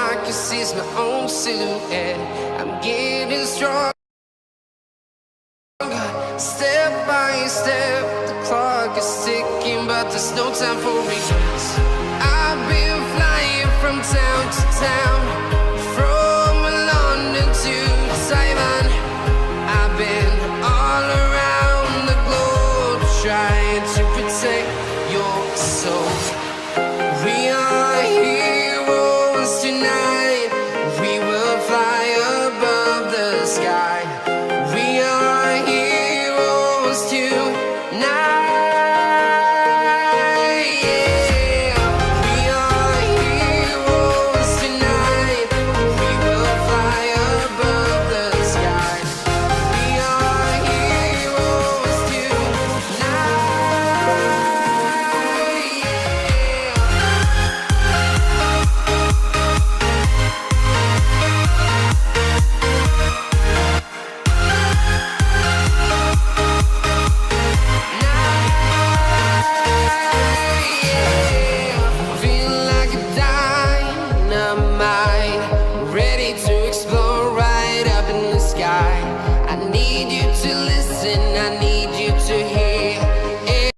I can see my own silhouette. I'm getting stronger, step by step. The clock is ticking, but there's no time for regrets. I've been flying from town to town.